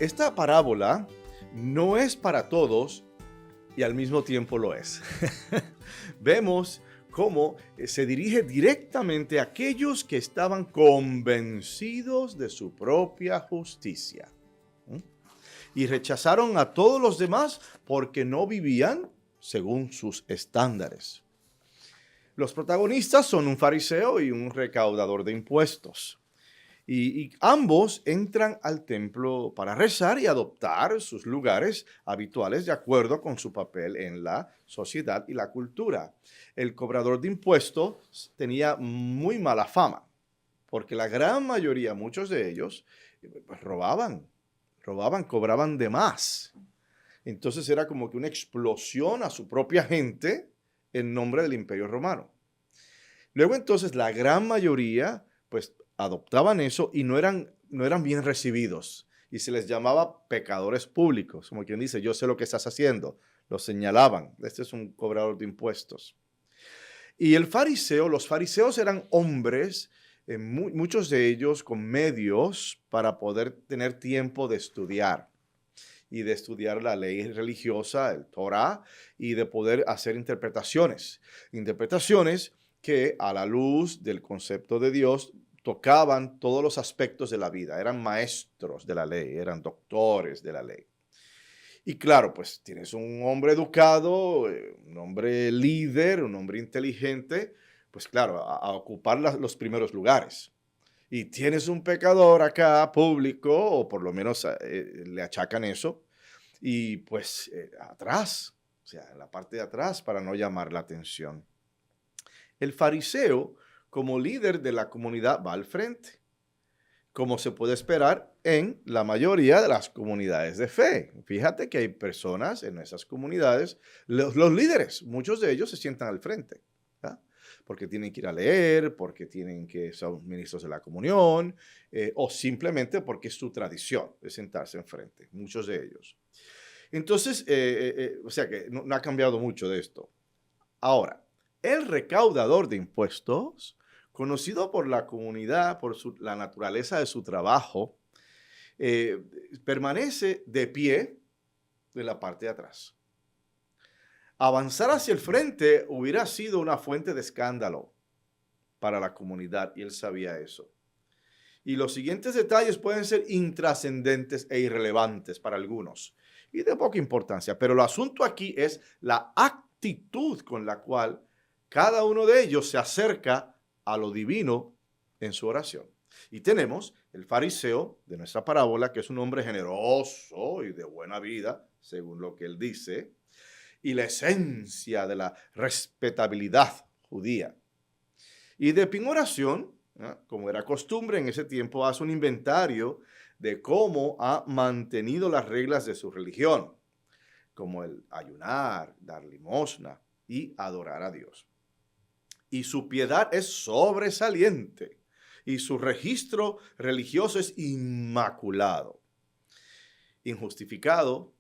esta parábola no es para todos y al mismo tiempo lo es. Vemos cómo se dirige directamente a aquellos que estaban convencidos de su propia justicia. Y rechazaron a todos los demás porque no vivían según sus estándares. Los protagonistas son un fariseo y un recaudador de impuestos. Y ambos entran al templo para rezar y adoptar sus lugares habituales de acuerdo con su papel en la sociedad y la cultura. El cobrador de impuestos tenía muy mala fama, porque la gran mayoría, muchos de ellos, robaban, cobraban de más. Entonces era como que una explosión a su propia gente en nombre del Imperio Romano. Luego entonces la gran mayoría, pues, adoptaban eso y no eran bien recibidos. Y se les llamaba pecadores públicos, como quien dice, yo sé lo que estás haciendo. Los señalaban, este es un cobrador de impuestos. Y los fariseos eran hombres, muchos de ellos con medios para poder tener tiempo de estudiar. Y de estudiar la ley religiosa, el Torah, y de poder hacer interpretaciones. Interpretaciones que a la luz del concepto de Dios tocaban todos los aspectos de la vida. Eran maestros de la ley, eran doctores de la ley. Y claro, pues tienes un hombre educado, un hombre líder, un hombre inteligente, pues claro, a ocupar los primeros lugares. Y tienes un pecador acá público, o por lo menos le achacan eso, y pues atrás, o sea, en la parte de atrás para no llamar la atención. El fariseo, como líder de la comunidad, va al frente, como se puede esperar en la mayoría de las comunidades de fe. Fíjate que hay personas en esas comunidades, los líderes, muchos de ellos se sientan al frente, ¿verdad? Porque tienen que ir a leer, porque tienen que ser ministros de la comunión, o simplemente porque es su tradición de sentarse enfrente, muchos de ellos. Entonces, o sea que no ha cambiado mucho de esto. Ahora, el recaudador de impuestos, conocido por la comunidad, por la naturaleza de su trabajo, permanece de pie en la parte de atrás. Avanzar hacia el frente hubiera sido una fuente de escándalo para la comunidad y él sabía eso. Y los siguientes detalles pueden ser intrascendentes e irrelevantes para algunos y de poca importancia, pero el asunto aquí es la actitud con la cual cada uno de ellos se acerca a lo divino en su oración. Y tenemos el fariseo de nuestra parábola, que es un hombre generoso y de buena vida, según lo que él dice, y la esencia de la respetabilidad judía. Y de pie en oración, como era costumbre en ese tiempo, hace un inventario de cómo ha mantenido las reglas de su religión, como el ayunar, dar limosna y adorar a Dios. Y su piedad es sobresaliente y su registro religioso es inmaculado. Injustificado,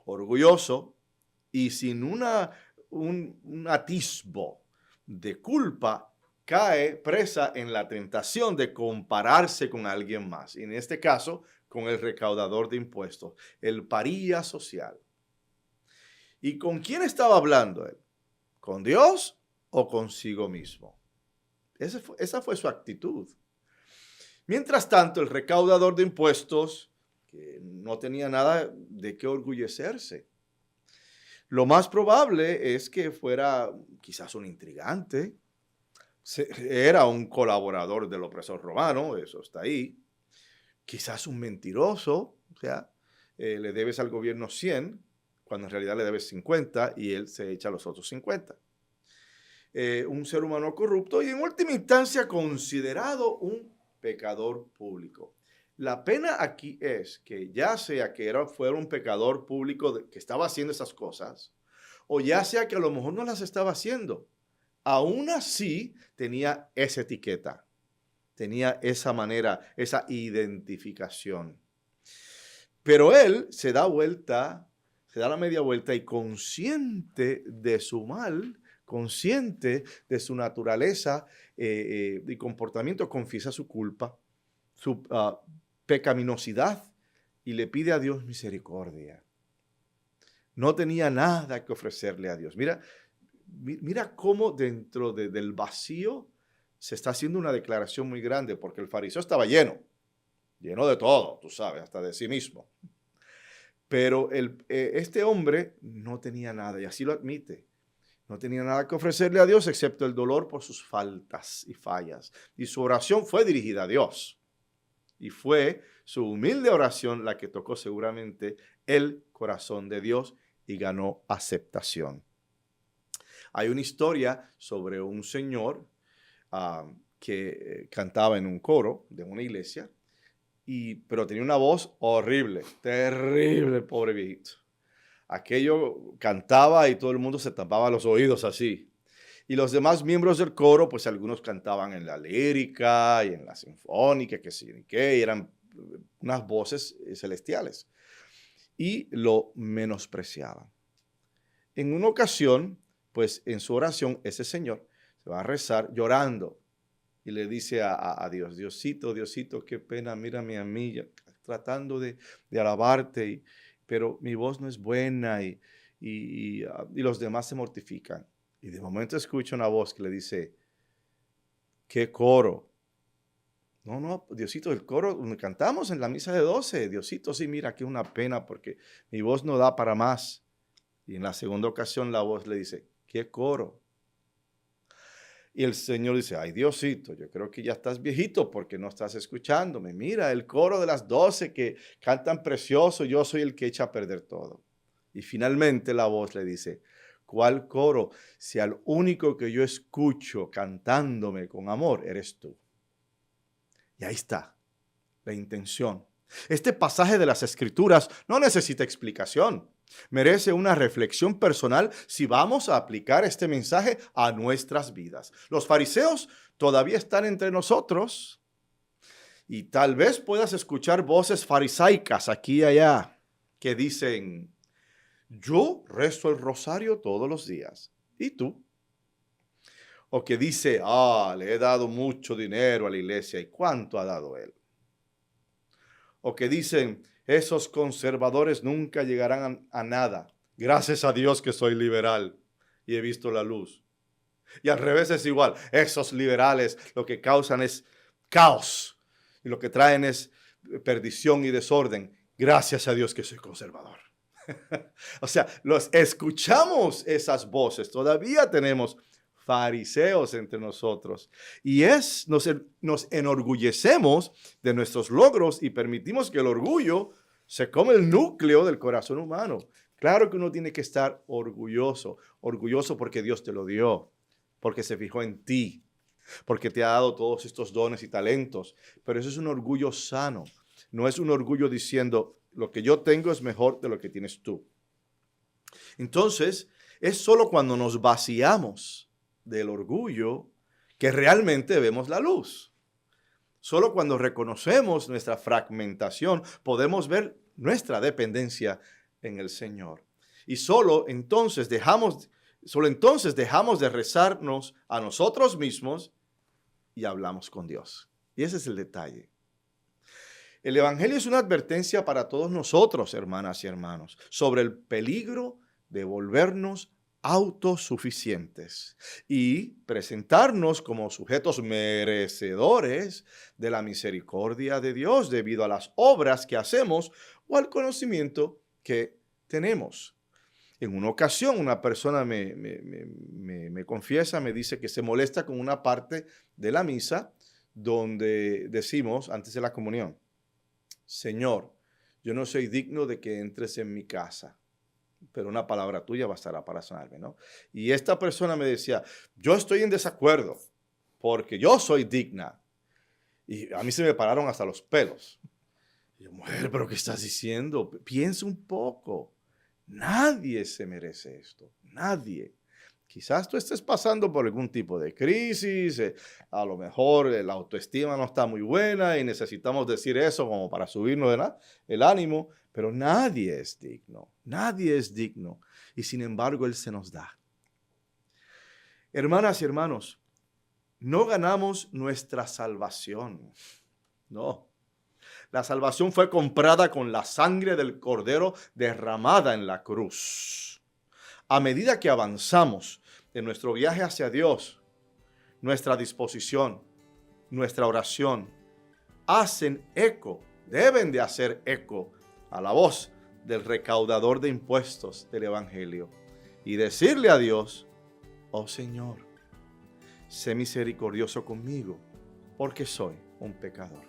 orgulloso y sin un atisbo de culpa, cae presa en la tentación de compararse con alguien más. Y en este caso, con el recaudador de impuestos, el paría social. ¿Y con quién estaba hablando él? ¿Con Dios o consigo mismo? Esa fue su actitud. Mientras tanto, el recaudador de impuestos, que no tenía nada de qué orgullecerse, lo más probable es que fuera quizás un intrigante, era un colaborador del opresor romano, eso está ahí, quizás un mentiroso, o sea, le debes al gobierno 100, cuando en realidad le debes 50 y él se echa los otros 50. Un ser humano corrupto y en última instancia considerado un pecador público. La pena aquí es que ya sea que fuera un pecador público que estaba haciendo esas cosas, o ya sea que a lo mejor no las estaba haciendo, aún así tenía esa etiqueta, tenía esa manera, esa identificación. Pero él se da la media vuelta y consciente de su mal, consciente de su naturaleza y comportamiento, confiesa su culpa, su pecaminosidad y le pide a Dios misericordia. No tenía nada que ofrecerle a Dios. Mira cómo dentro del vacío se está haciendo una declaración muy grande, porque el fariseo estaba lleno de todo, tú sabes, hasta de sí mismo. Pero este hombre no tenía nada, y así lo admite. No tenía nada que ofrecerle a Dios excepto el dolor por sus faltas y fallas. Y su oración fue dirigida a Dios. Y fue su humilde oración la que tocó seguramente el corazón de Dios y ganó aceptación. Hay una historia sobre un señor que cantaba en un coro de una iglesia, pero tenía una voz horrible, terrible, pobre viejito. Aquello cantaba y todo el mundo se tapaba los oídos así. Y los demás miembros del coro, pues algunos cantaban en la lírica y en la sinfónica, que sí, que eran unas voces celestiales. Y lo menospreciaban. En una ocasión, pues en su oración, ese señor se va a rezar llorando y le dice a Dios, Diosito, Diosito, qué pena, mírame a mí, tratando de alabarte, pero mi voz no es buena y los demás se mortifican. Y de momento escucha una voz que le dice, ¿qué coro? No, Diosito, el coro, cantamos en la misa de 12. Diosito, sí, mira, que una pena porque mi voz no da para más. Y en la segunda ocasión la voz le dice, ¿qué coro? Y el Señor dice, ay Diosito, yo creo que ya estás viejito porque no estás escuchándome. Mira, el coro de las 12 que cantan precioso, yo soy el que echa a perder todo. Y finalmente la voz le dice, ¿cuál coro? Si al único que yo escucho cantándome con amor eres tú. Y ahí está la intención. Este pasaje de las Escrituras no necesita explicación. Merece una reflexión personal si vamos a aplicar este mensaje a nuestras vidas. Los fariseos todavía están entre nosotros y tal vez puedas escuchar voces farisaicas aquí y allá que dicen, yo rezo el rosario todos los días. ¿Y tú? O que dice, le he dado mucho dinero a la iglesia. ¿Y cuánto ha dado él? O que dicen, esos conservadores nunca llegarán a nada. Gracias a Dios que soy liberal y he visto la luz. Y al revés es igual. Esos liberales lo que causan es caos y lo que traen es perdición y desorden. Gracias a Dios que soy conservador. O sea, los escuchamos esas voces. Todavía tenemos fariseos entre nosotros y nos enorgullecemos de nuestros logros y permitimos que el orgullo se come el núcleo del corazón humano. Claro que uno tiene que estar orgulloso porque Dios te lo dio, porque se fijó en ti, porque te ha dado todos estos dones y talentos, pero eso es un orgullo sano, no es un orgullo diciendo lo que yo tengo es mejor de lo que tienes tú. Entonces, es solo cuando nos vaciamos del orgullo que realmente vemos la luz. Solo cuando reconocemos nuestra fragmentación podemos ver nuestra dependencia en el Señor. Y solo entonces dejamos de rezarnos a nosotros mismos y hablamos con Dios. Y ese es el detalle. El Evangelio es una advertencia para todos nosotros, hermanas y hermanos, sobre el peligro de volvernos autosuficientes y presentarnos como sujetos merecedores de la misericordia de Dios debido a las obras que hacemos o al conocimiento que tenemos. En una ocasión, una persona me confiesa, me dice que se molesta con una parte de la misa donde decimos, antes de la comunión, Señor, yo no soy digno de que entres en mi casa, pero una palabra tuya bastará para sanarme, ¿no? Y esta persona me decía, yo estoy en desacuerdo porque yo soy digna. Y a mí se me pararon hasta los pelos. Y yo, mujer, ¿pero qué estás diciendo? Piensa un poco. Nadie se merece esto. Nadie. Quizás tú estés pasando por algún tipo de crisis, a lo mejor la autoestima no está muy buena y necesitamos decir eso como para subirnos el ánimo, pero nadie es digno y sin embargo Él se nos da. Hermanas y hermanos, no ganamos nuestra salvación, no. La salvación fue comprada con la sangre del Cordero derramada en la cruz. A medida que avanzamos en nuestro viaje hacia Dios, nuestra disposición, nuestra oración, hacen eco, deben de hacer eco a la voz del recaudador de impuestos del Evangelio y decirle a Dios: oh Señor, sé misericordioso conmigo, porque soy un pecador.